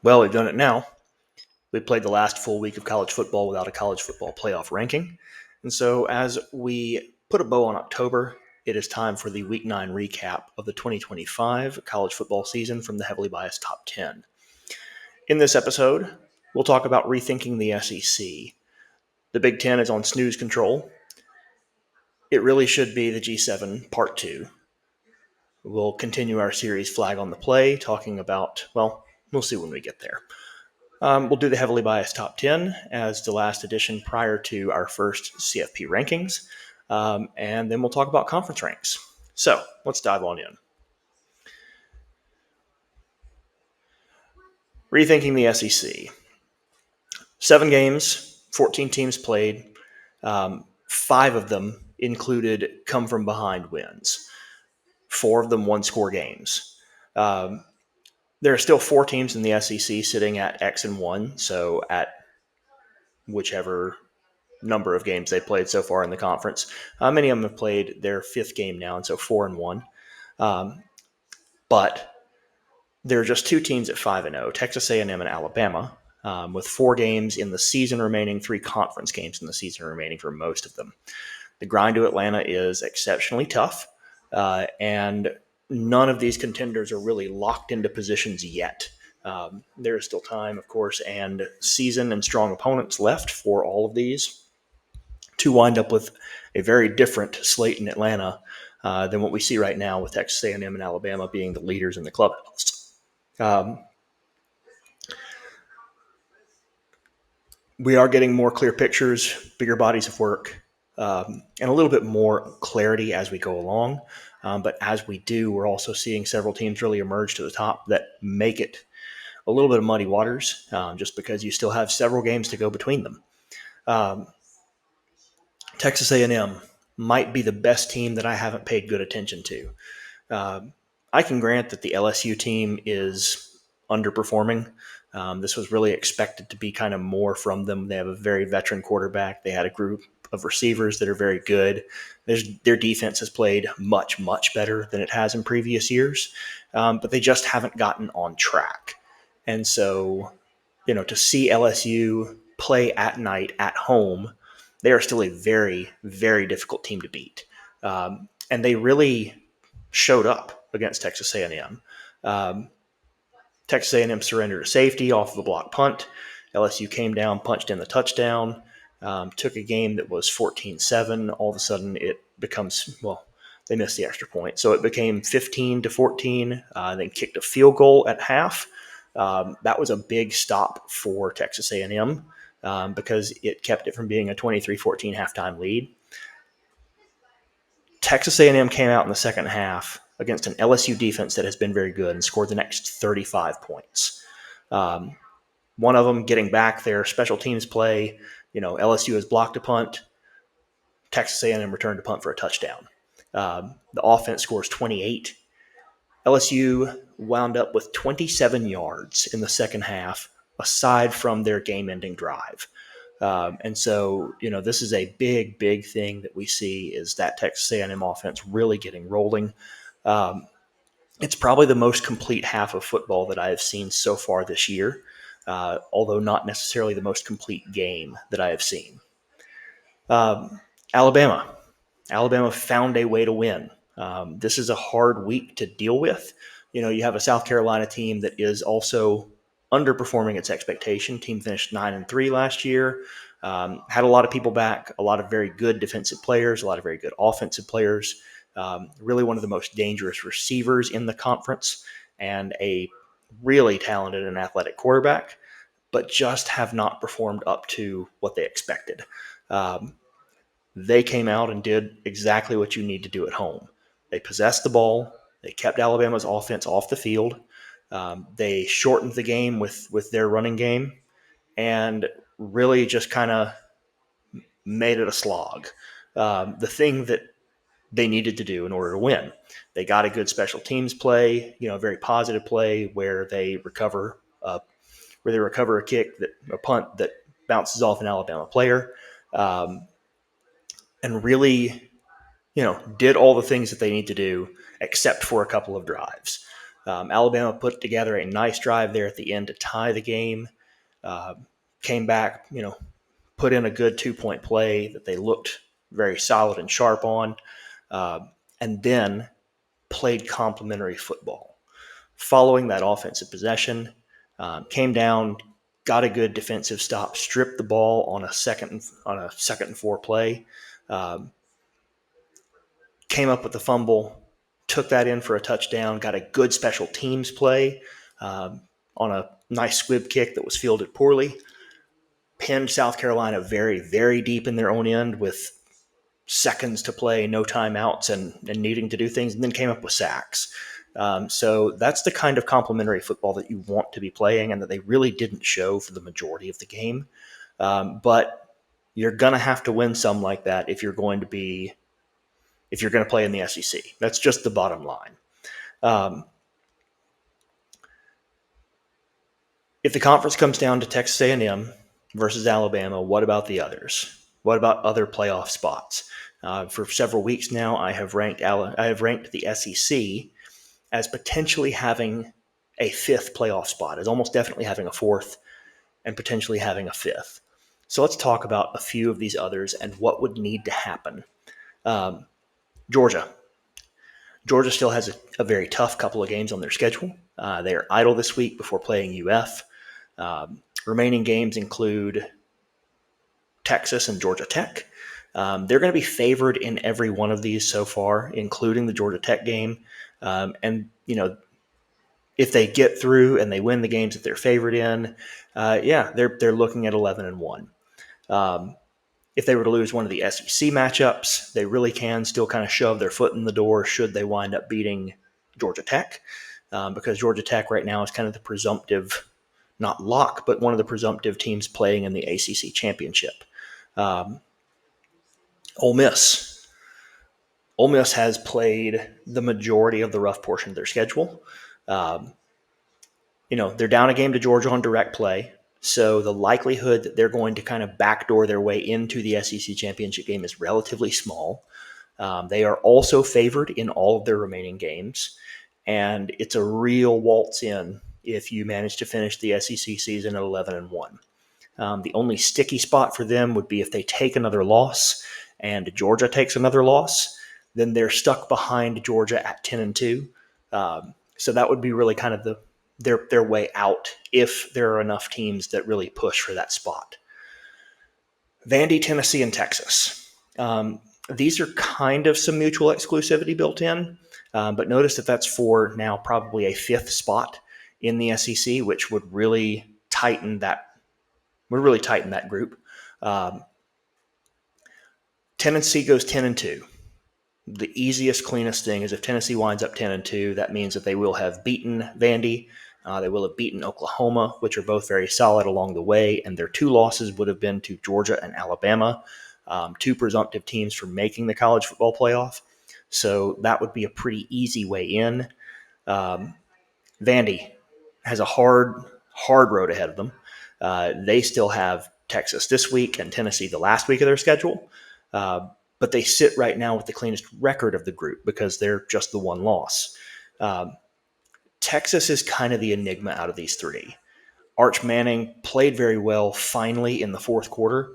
Well, we've done it now. We played the last full week of college football without a college football playoff ranking. And so, as we put a bow on October, it is time for the Week 9 recap of the 2025 college football season from the Heavily Biased Top 10. In this episode, we'll talk about rethinking the SEC. The Big Ten is on snooze control. It really should be the G7 Part 2. We'll continue our series Flag on the Play, talking about, well, we'll see when we get there. We'll do the Heavily Biased Top 10 as the last edition prior to our first CFP rankings. And then we'll talk about conference ranks. So let's dive on in. Rethinking the SEC. 7 games, 14 teams played. 5 of them included come from behind wins. 4 of them one-score games. There are still 4 teams in the SEC sitting at X and 1, so at whichever number of games they played so far in the conference. Many of them have played their 5th game now, and so 4-1. But there are just 2 teams at 5-0, Texas A&M and Alabama, with 4 games in the season remaining, 3 conference games in the season remaining for most of them. The grind to Atlanta is exceptionally tough, and none of these contenders are really locked into positions yet. There is still time, of course, and season and strong opponents left for all of these to wind up with a very different slate in Atlanta than what we see right now, with Texas A&M and Alabama being the leaders in the clubhouse. We are getting more clear pictures, bigger bodies of work, and a little bit more clarity as we go along. But as we do, we're also seeing several teams really emerge to the top that make it a little bit of muddy waters, just because you still have several games to go between them. Texas A&M might be the best team that I haven't paid good attention to. I can grant that the LSU team is underperforming. This was really expected to be kind of more from them. They have a very veteran quarterback. They had a group of receivers that are very good. Their defense has played much, much better than it has in previous years, but they just haven't gotten on track. And so, to see LSU play at night at home, they are still a very, very difficult team to beat. And they really showed up against Texas A&M. Texas A&M surrendered a safety off of a block punt. LSU came down, punched in the touchdown, took a game that was 14-7. All of a sudden, it becomes, they missed the extra point. So it became 15-14, then kicked a field goal at half. That was a big stop for Texas A&M because it kept it from being a 23-14 halftime lead. Texas A&M came out in the second half against an LSU defense that has been very good and scored the next 35 points. One of them getting back their special teams play. LSU has blocked a punt. Texas A&M returned a punt for a touchdown. The offense scores 28. LSU wound up with 27 yards in the second half, aside from their game-ending drive. And so, this is a big, big thing that we see, is that Texas A&M offense really getting rolling. It's probably the most complete half of football that I have seen so far this year, although not necessarily the most complete game that I have seen. Alabama found a way to win. This is a hard week to deal with. You have a South Carolina team that is also underperforming its expectation. Team finished 9-3 last year. Had a lot of people back, a lot of very good defensive players, a lot of very good offensive players. Really one of the most dangerous receivers in the conference, and a really talented and athletic quarterback, but just have not performed up to what they expected. They came out and did exactly what you need to do at home. They possessed the ball. They kept Alabama's offense off the field. They shortened the game with their running game, and really just kind of made it a slog. The thing that they needed to do in order to win. They got a good special teams play, a very positive play where they recover a punt that bounces off an Alabama player, and really, did all the things that they need to do except for a couple of drives. Alabama put together a nice drive there at the end to tie the game. Came back, put in a good 2-point play that they looked very solid and sharp on, and then played complementary football. Following that offensive possession, came down, got a good defensive stop, stripped the ball on a second and 4 play, came up with the fumble, took that in for a touchdown, got a good special teams play on a nice squib kick that was fielded poorly, pinned South Carolina very, very deep in their own end with seconds to play, no timeouts, and needing to do things, and then came up with sacks. So that's the kind of complementary football that you want to be playing and that they really didn't show for the majority of the game. But you're going to have to win some like that if you're going to play in the SEC. That's just the bottom line. If the conference comes down to Texas A&M versus Alabama, what about the others? What about other playoff spots? For several weeks now, I have ranked the SEC as potentially having a fifth playoff spot, as almost definitely having a fourth and potentially having a fifth. So let's talk about a few of these others and what would need to happen. Georgia. Georgia still has a very tough couple of games on their schedule. They are idle this week before playing UF. Remaining games include Texas and Georgia Tech. They're going to be favored in every one of these so far, including the Georgia Tech game. If they get through and they win the games that they're favored in, they're looking at 11-1. If they were to lose one of the SEC matchups, they really can still kind of shove their foot in the door should they wind up beating Georgia Tech, because Georgia Tech right now is kind of the presumptive, not lock, but one of the presumptive teams playing in the ACC championship. Ole Miss. Ole Miss has played the majority of the rough portion of their schedule. They're down a game to Georgia on direct play. So the likelihood that they're going to kind of backdoor their way into the SEC championship game is relatively small. They are also favored in all of their remaining games. And it's a real waltz in if you manage to finish the SEC season at 11-1. The only sticky spot for them would be if they take another loss and Georgia takes another loss, then they're stuck behind Georgia at 10-2. So that would be really kind of their way out if there are enough teams that really push for that spot. Vandy, Tennessee, and Texas. These are kind of some mutual exclusivity built in, but notice that that's for now probably a fifth spot in the SEC, which would really tighten that group. Tennessee goes 10-2. The easiest, cleanest thing is if Tennessee winds up 10-2, that means that they will have beaten Vandy. They will have beaten Oklahoma, which are both very solid along the way, and their two losses would have been to Georgia and Alabama, two presumptive teams for making the college football playoff. So that would be a pretty easy way in. Vandy has a hard road ahead of them. They still have Texas this week and Tennessee the last week of their schedule. But they sit right now with the cleanest record of the group because they're just the one loss. Texas is kind of the enigma out of these three. Arch Manning played very well finally in the fourth quarter.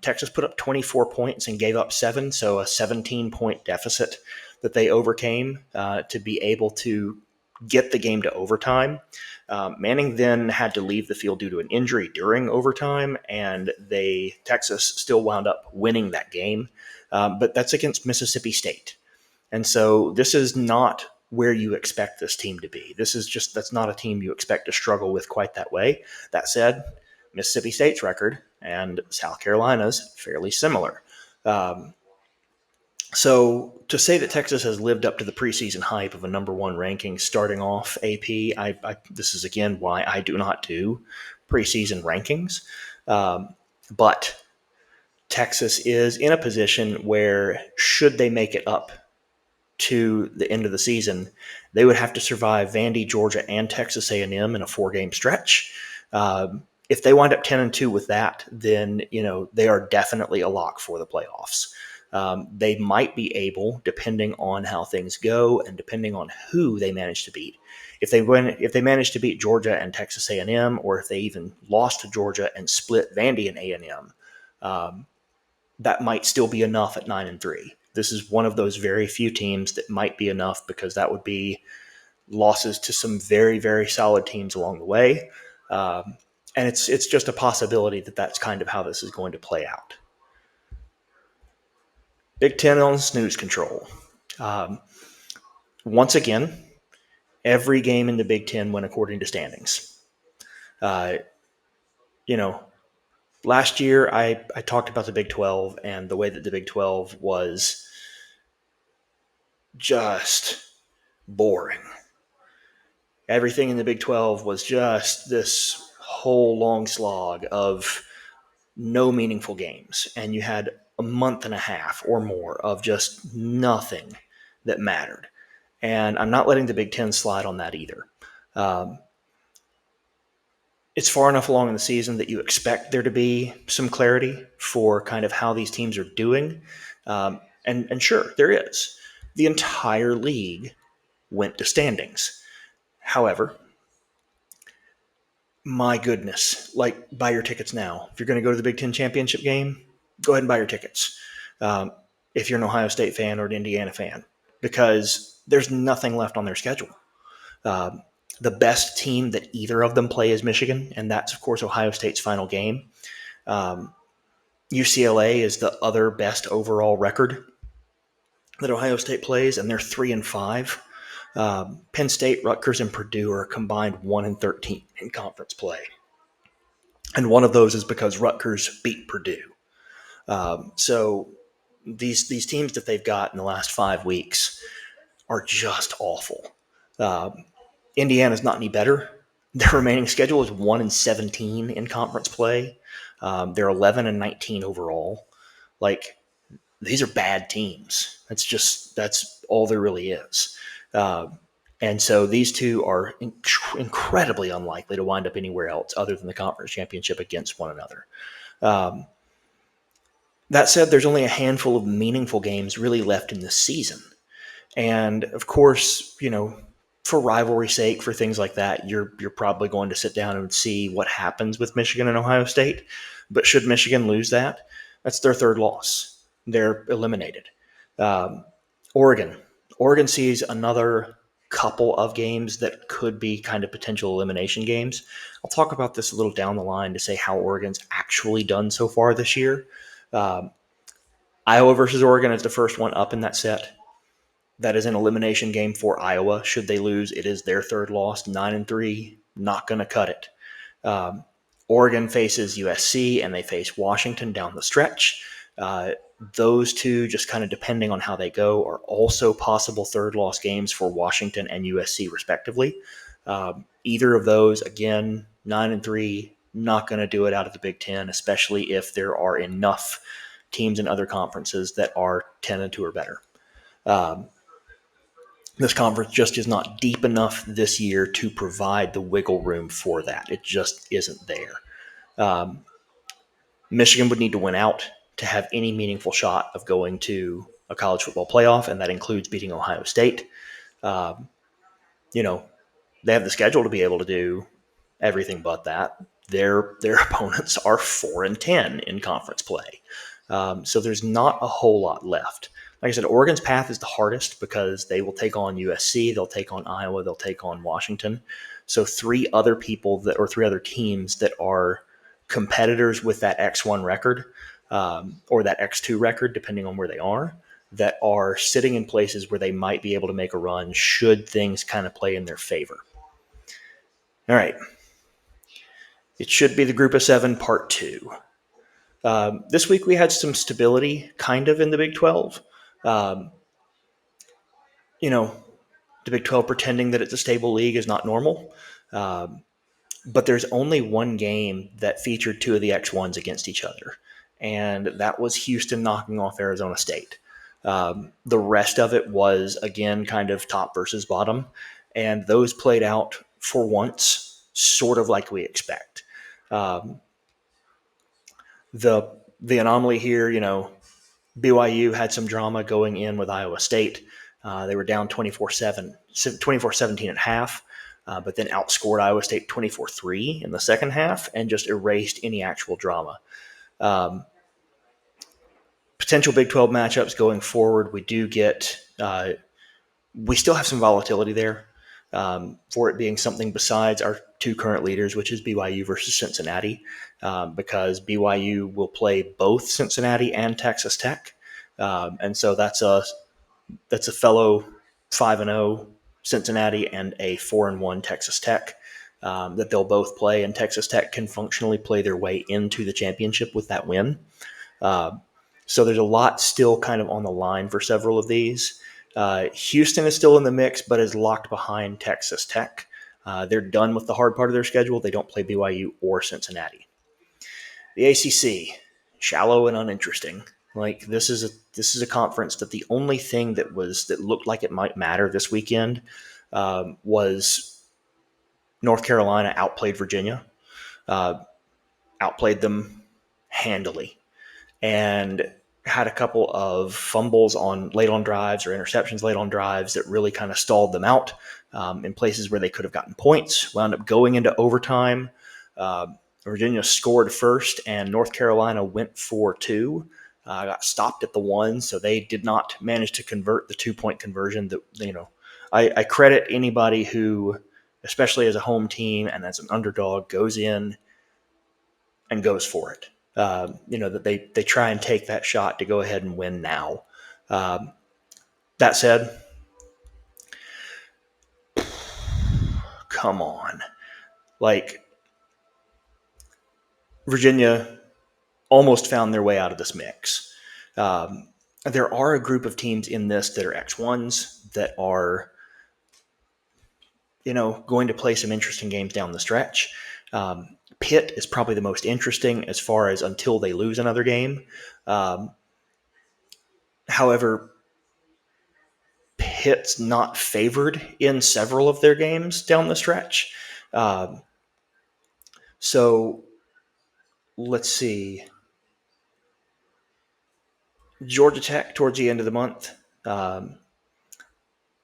Texas put up 24 points and gave up 7, so a 17-point deficit that they overcame to be able to get the game to overtime. Manning then had to leave the field due to an injury during overtime, and Texas still wound up winning that game. But that's against Mississippi State. And so this is not where you expect this team to be. That's not a team you expect to struggle with quite that way. That said, Mississippi State's record and South Carolina's fairly similar. So to say that Texas has lived up to the preseason hype of a number one ranking starting off AP, this is again why I do not do preseason rankings. But Texas is in a position where should they make it up to the end of the season, they would have to survive Vandy, Georgia, and Texas A&M in a 4-game stretch. If they wind up 10-2 with that, then they are definitely a lock for the playoffs. They might be able, depending on how things go and depending on who they manage to beat. If they manage to beat Georgia and Texas A&M, or if they even lost to Georgia and split Vandy and A&M, that might still be enough at 9-3. This is one of those very few teams that might be enough, because that would be losses to some very, very solid teams along the way. And it's just a possibility that that's kind of how this is going to play out. Big Ten on snooze control. Once again, every game in the Big Ten went according to standings. Uh, you know, last year I talked about the Big 12 and the way that the Big 12 was just boring. Everything in the Big 12 was just this whole long slog of no meaningful games. And you had a month and a half or more of just nothing that mattered. And I'm not letting the Big Ten slide on that either. It's far enough along in the season that you expect there to be some clarity for kind of how these teams are doing. And sure, there is. The entire league went to standings. However, my goodness, like, buy your tickets now. If you're going to go to the Big Ten championship game, go ahead and buy your tickets. If you're an Ohio State fan or an Indiana fan, because there's nothing left on their schedule. The best team that either of them play is Michigan, and that's, of course, Ohio State's final game. UCLA is the other best overall record that Ohio State plays, and they're 3-5. Penn State, Rutgers, and Purdue are combined 1-13 in conference play. And one of those is because Rutgers beat Purdue. So these teams that they've got in the last 5 weeks are just awful. Indiana's not any better. Their remaining schedule is 1-17 in conference play. They're 11-19 overall. Like, these are bad teams. That's all there really is. And so these two are incredibly unlikely to wind up anywhere else other than the conference championship against one another. That said, there's only a handful of meaningful games really left in this season. And of course, for rivalry's sake, for things like that, you're probably going to sit down and see what happens with Michigan and Ohio State. But should Michigan lose that, that's their third loss. They're eliminated. Oregon sees another couple of games that could be kind of potential elimination games. I'll talk about this a little down the line to say how Oregon's actually done so far this year. Iowa versus Oregon is the first one up in that set. That is an elimination game for Iowa. Should they lose, it is their third loss. 9-3, not going to cut it. Oregon faces USC, and they face Washington down the stretch. Those two, just kind of depending on how they go, are also possible third loss games for Washington and USC, respectively. Either of those, again, 9-3, not going to do it out of the Big Ten, especially if there are enough teams in other conferences that are 10-2 or better. This conference just is not deep enough this year to provide the wiggle room for that. It just isn't there. Michigan would need to win out to have any meaningful shot of going to a college football playoff, and that includes beating Ohio State. They have the schedule to be able to do everything but that. Their opponents are 4-10 in conference play. So there's not a whole lot left. Like I said, Oregon's path is the hardest because they will take on USC, they'll take on Iowa, they'll take on Washington. So three other teams that are competitors with that X1 record or that X2 record, depending on where they are, that are sitting in places where they might be able to make a run should things kind of play in their favor. All right. It should be the Group of 7, Part 2. This week we had some stability kind of in the Big 12. The Big 12 pretending that it's a stable league is not normal. But there's only one game that featured two of the X1s against each other, and that was Houston knocking off Arizona State. The rest of it was, again, kind of top versus bottom, and those played out for once sort of like we expect. The anomaly here, BYU had some drama going in with Iowa State. They were down 24-17 at half, but then outscored Iowa State 24-3 in the second half and just erased any actual drama. Potential Big 12 matchups going forward, we still have some volatility there for it being something besides our two current leaders, which is BYU versus Cincinnati, because BYU will play both Cincinnati and Texas Tech. And so that's a fellow 5-0 Cincinnati and a 4-1 Texas Tech that they'll both play, and Texas Tech can functionally play their way into the championship with that win. So there's a lot still kind of on the line for several of these. Houston is still in the mix, but is locked behind Texas Tech. They're done with the hard part of their schedule. They don't play BYU or Cincinnati. The ACC, shallow and uninteresting. Like this is a conference that the only thing that looked like it might matter this weekend was North Carolina outplayed Virginia, outplayed them handily, and had a couple of fumbles late on drives or interceptions late on drives that really kind of stalled them out in places where they could have gotten points. Wound up going into overtime. Virginia scored first, and North Carolina went for two. Got stopped at the one, so they did not manage to convert the 2-point conversion. I credit anybody who, especially as a home team and as an underdog, goes in and goes for it. That they try and take that shot to go ahead and win now. That said, come on. Like, Virginia almost found their way out of this mix. There are a group of teams in this that are X1s that are, going to play some interesting games down the stretch. Pitt is probably the most interesting as far as until they lose another game. However, Pitt's not favored in several of their games down the stretch. So let's see. Georgia Tech towards the end of the month.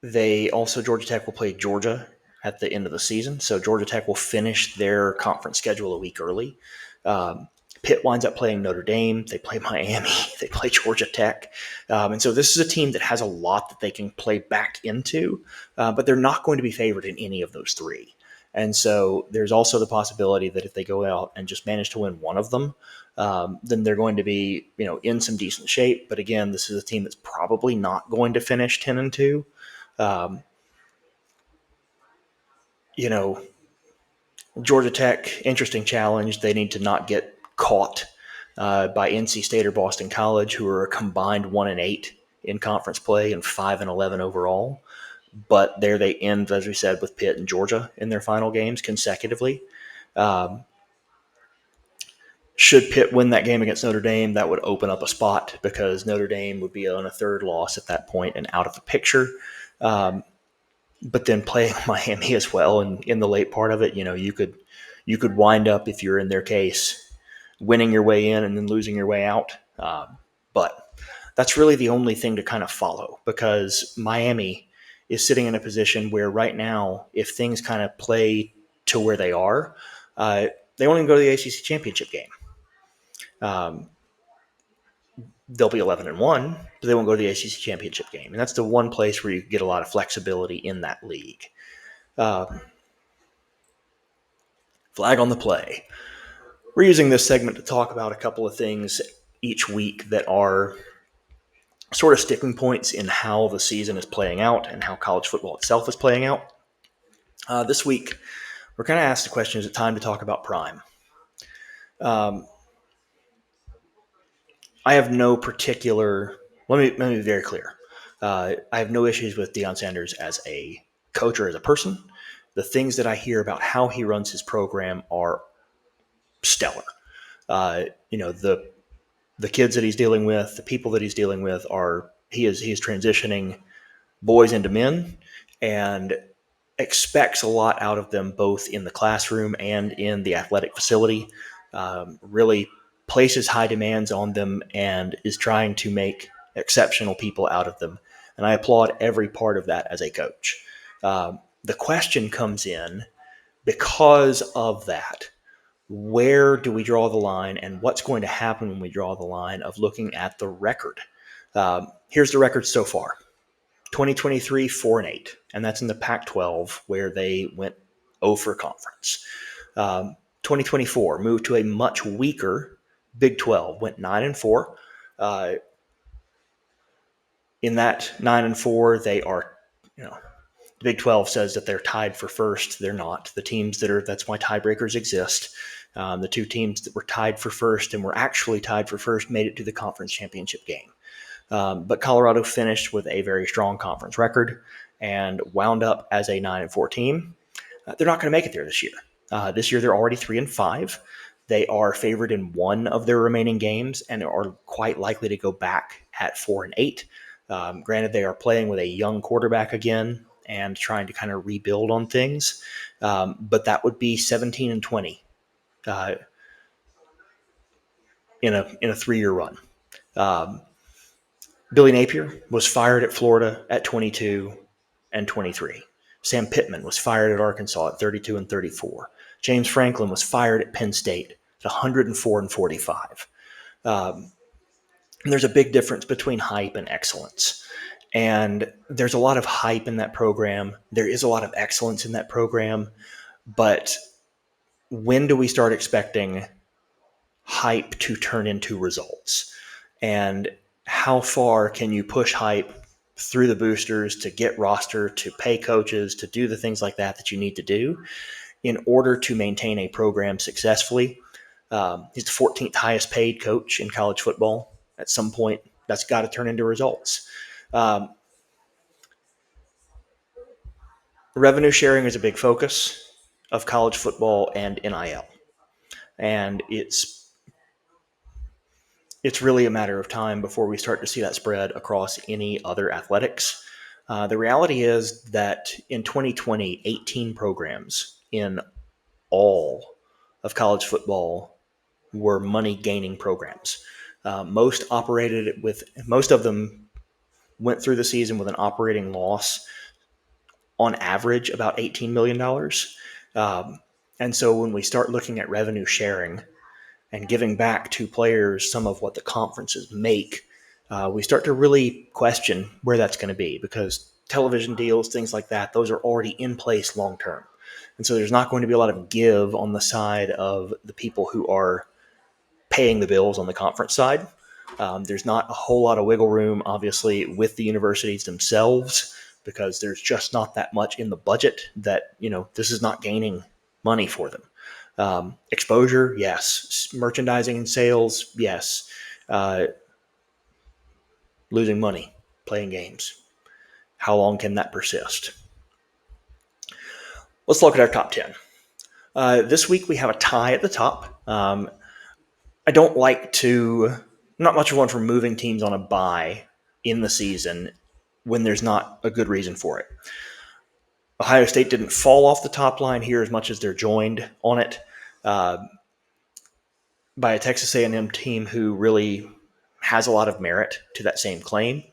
Georgia Tech will play Georgia at the end of the season. So Georgia Tech will finish their conference schedule a week early. Pitt winds up playing Notre Dame. They play Miami. They play Georgia Tech. And so this is a team that has a lot that they can play back into, but they're not going to be favored in any of those three. And so there's also the possibility that if they go out and just manage to win one of them, then they're going to be, in some decent shape. But again, this is a team that's probably not going to finish 10-2. Georgia Tech, interesting challenge. They need to not get caught by NC State or Boston College, who are a combined 1-8 in conference play and 5-11 overall. But there they end, as we said, with Pitt and Georgia in their final games consecutively. Should Pitt win that game against Notre Dame, that would open up a spot because Notre Dame would be on a third loss at that point and out of the picture. But then playing Miami as well, and in the late part of it, you could wind up, if you're in their case, winning your way in and then losing your way out. But that's really the only thing to kind of follow, because Miami is sitting in a position where right now, if things kind of play to where they are, they won't even go to the ACC championship game. They'll be 11-1, but they won't go to the ACC championship game. And that's the one place where you get a lot of flexibility in that league. Flag on the play. We're using this segment to talk about a couple of things each week that are sort of sticking points in how the season is playing out and how college football itself is playing out. This week, we're kind of asked the question, is it time to talk about Prime? I have no particular. Let me be very clear. I have no issues with Deion Sanders as a coach or as a person. The things that I hear about how he runs his program are stellar. The kids that he's dealing with, the people that he's dealing with he is transitioning boys into men and expects a lot out of them, both in the classroom and in the athletic facility. Really places high demands on them and is trying to make exceptional people out of them. And I applaud every part of that as a coach. The question comes in because of that. Where do we draw the line, and what's going to happen when we draw the line of looking at the record? Here's the record so far. 2023, 4-8, and that's in the Pac-12 where they went 0 for conference. 2024 moved to a much weaker Big 12, went 9-4. In that 9-4, they are, the Big 12 says that they're tied for first. They're not. The teams that's why tiebreakers exist. The two teams that were tied for first and were actually tied for first made it to the conference championship game. But Colorado finished with a very strong conference record and wound up as a 9-4 team. They're not going to make it there this year. This year they're already 3-5. They are favored in one of their remaining games and are quite likely to go back at 4-8. Granted, they are playing with a young quarterback again and trying to kind of rebuild on things. But that would be 17-20 in a 3-year run. Billy Napier was fired at Florida at 22-23. Sam Pittman was fired at Arkansas at 32-34. James Franklin was fired at Penn State at 104-45. There's a big difference between hype and excellence. And there's a lot of hype in that program. There is a lot of excellence in that program. But when do we start expecting hype to turn into results? And how far can you push hype through the boosters to get roster, to pay coaches, to do the things like that you need to do in order to maintain a program successfully? He's the 14th highest paid coach in college football. At some point, that's got to turn into results. Revenue sharing is a big focus of college football and NIL. And it's really a matter of time before we start to see that spread across any other athletics. The reality is that in 2020, 18 programs in all of college football were money-gaining programs. Most of them went through the season with an operating loss, on average about $18 million. And so when we start looking at revenue sharing and giving back to players some of what the conferences make, we start to really question where that's going to be, because television deals, things like that, those are already in place long term. And so there's not going to be a lot of give on the side of the people who are paying the bills on the conference side. There's not a whole lot of wiggle room, obviously, with the universities themselves, because there's just not that much in the budget that, this is not gaining money for them. Exposure, yes. Merchandising and sales, yes. Losing money, playing games. How long can that persist? Let's look at our top 10. This week we have a tie at the top. I don't like to, not much of one for moving teams on a bye in the season when there's not a good reason for it. Ohio State didn't fall off the top line here as much as they're joined on it by a Texas A&M team who really has a lot of merit to that same claim.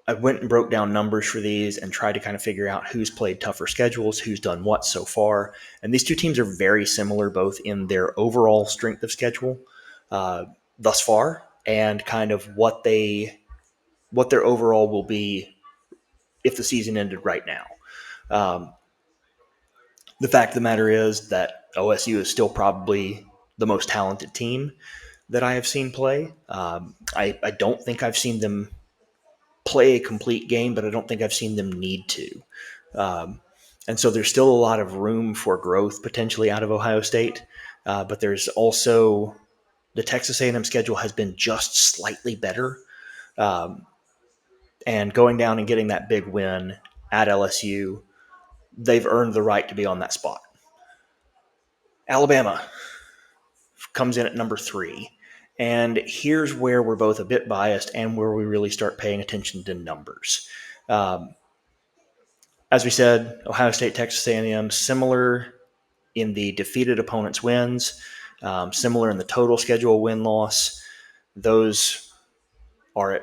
I went and broke down numbers for these and tried to kind of figure out who's played tougher schedules, who's done what so far. And these two teams are very similar, both in their overall strength of schedule thus far and kind of what their overall will be if the season ended right now. The fact of the matter is that OSU is still probably the most talented team that I have seen play. I don't think I've seen them play a complete game, but I don't think I've seen them need to. And so there's still a lot of room for growth potentially out of Ohio State. But there's also the Texas A&M schedule has been just slightly better. And going down and getting that big win at LSU, they've earned the right to be on that spot. Alabama comes in at number 3. And here's where we're both a bit biased and where we really start paying attention to numbers. As we said, Ohio State, Texas A&M, similar in the defeated opponents' wins. Similar in the total schedule win-loss. Those are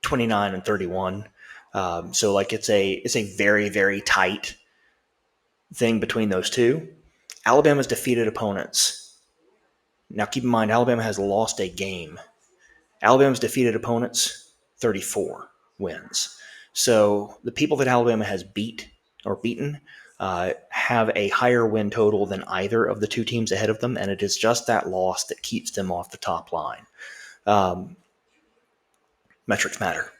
29 and 31. So like it's a very, very tight thing between those two. Alabama's defeated opponents. Now keep in mind, Alabama has lost a game. Alabama's defeated opponents, 34 wins. So the people that Alabama has beaten have a higher win total than either of the two teams ahead of them, and it is just that loss that keeps them off the top line. Metrics matter.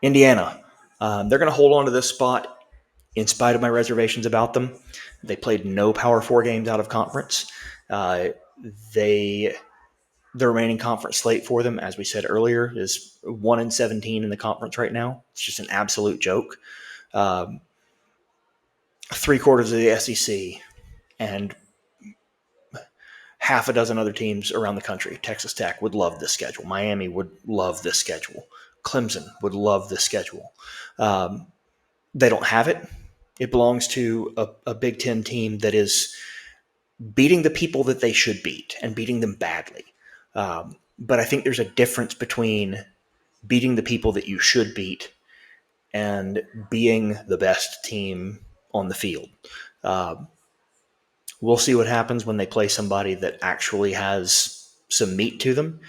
Indiana, they're going to hold on to this spot in spite of my reservations about them. They played no Power 4 games out of conference. The remaining conference slate for them, as we said earlier, is 1-17 in the conference right now. It's just an absolute joke. 3/4 of the SEC and half a dozen other teams around the country. Texas Tech would love this schedule. Miami would love this schedule. Clemson would love this schedule. They don't have it. It belongs to a Big Ten team that is beating the people that they should beat and beating them badly. But I think there's a difference between beating the people that you should beat and being the best team on the field. We'll see what happens when they play somebody that actually has some meat to them.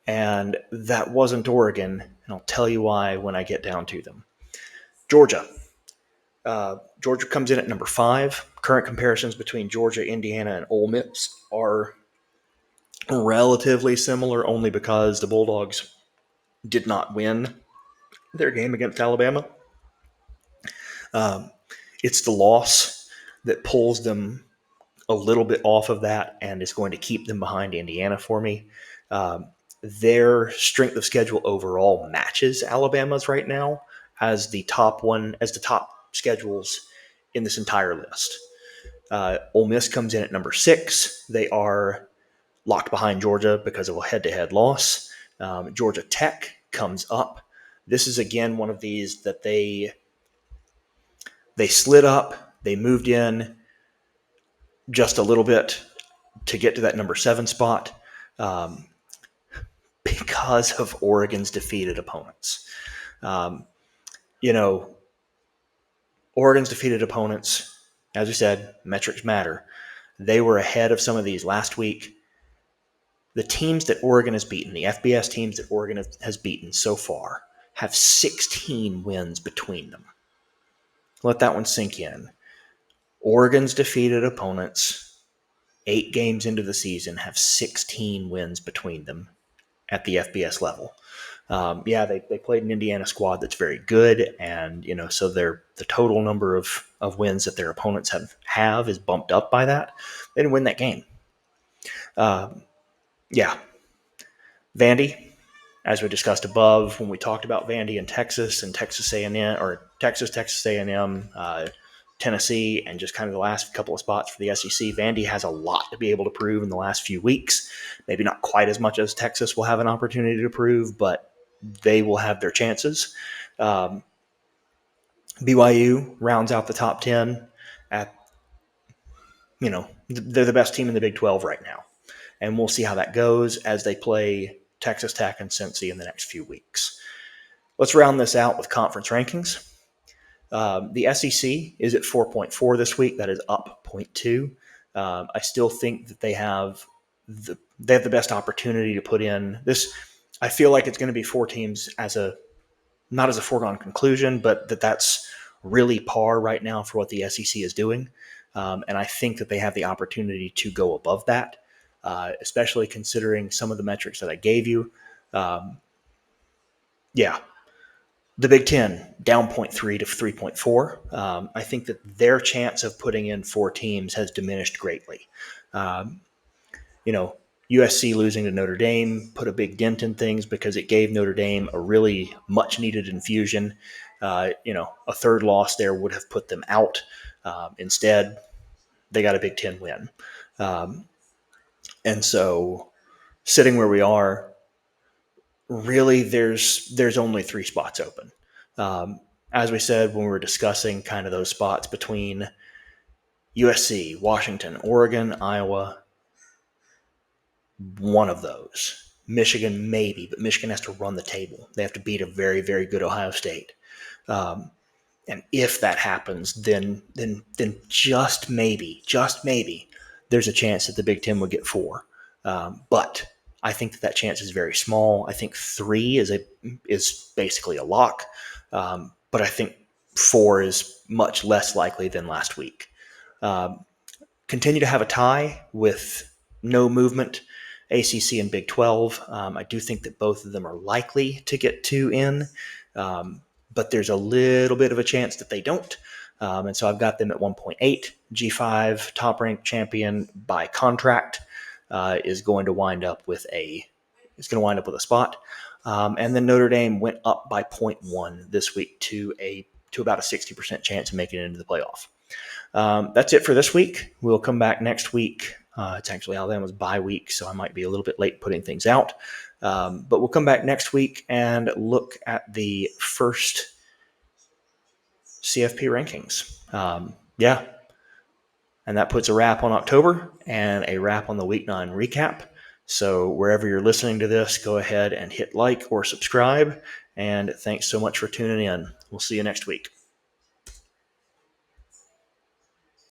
And that wasn't Oregon. And I'll tell you why when I get down to them. Georgia. Georgia comes in at number 5. Current comparisons between Georgia, Indiana, and Ole Miss are relatively similar only because the Bulldogs did not win their game against Alabama. It's the loss that pulls them a little bit off of that and is going to keep them behind Indiana for me. Their strength of schedule overall matches Alabama's right now as the top schedules in this entire list. Ole Miss comes in at number 6. They are locked behind Georgia because of a head-to-head loss. Georgia Tech comes up. This is again one of these that they slid up. They moved in just a little bit to get to that number 7 spot because of Oregon's defeated opponents. Oregon's defeated opponents, as we said, metrics matter. They were ahead of some of these last week. The teams that Oregon has beaten, the FBS teams that Oregon has beaten so far, have 16 wins between them. Let that one sink in. Oregon's defeated opponents, 8 games into the season, have 16 wins between them at the FBS level. They played an Indiana squad that's very good, and so the total number of wins that their opponents have is bumped up by that. They didn't win that game. Vandy, as we discussed above when we talked about Vandy and Texas A&M, or Texas A&M, Tennessee, and just kind of the last couple of spots for the SEC. Vandy has a lot to be able to prove in the last few weeks. Maybe not quite as much as Texas will have an opportunity to prove, but they will have their chances. BYU rounds out the top 10 they're the best team in the Big 12 right now. And we'll see how that goes as they play Texas Tech and Cincy in the next few weeks. Let's round this out with conference rankings. The SEC is at 4.4 this week. That is up 0.2. I still think that they have the best opportunity to put in this. I feel like it's going to be 4 teams not as a foregone conclusion, but that's really par right now for what the SEC is doing. And I think that they have the opportunity to go above that, especially considering some of the metrics that I gave you. The Big Ten down 0.3 to 3.4. I think that their chance of putting in 4 teams has diminished greatly. USC losing to Notre Dame put a big dent in things because it gave Notre Dame a really much needed infusion. A third loss there would have put them out. Instead, they got a Big Ten win. And so sitting where we are, really there's only 3 spots open. As we said when we were discussing kind of those spots between USC, Washington, Oregon, Iowa, one of those. Michigan, maybe, but Michigan has to run the table. They have to beat a very, very good Ohio State. And if that happens, then just maybe, there's a chance that the Big Ten would get 4. But I think that chance is very small. I think 3 is basically a lock. But I think 4 is much less likely than last week. Continue to have a tie with no movement, ACC and Big 12. I do think that both of them are likely to get 2 in, but there's a little bit of a chance that they don't. And so I've got them at 1.8. G5, top-ranked champion by contract, is going to wind up with a spot. And then Notre Dame went up by 0.1 this week to about a 60% chance of making it into the playoff. That's it for this week. We'll come back next week. It's actually Alabama's bye week, so I might be a little bit late putting things out. But we'll come back next week and look at the first CFP rankings. And that puts a wrap on October and a wrap on the Week 9 recap. So wherever you're listening to this, go ahead and hit like or subscribe. And thanks so much for tuning in. We'll see you next week.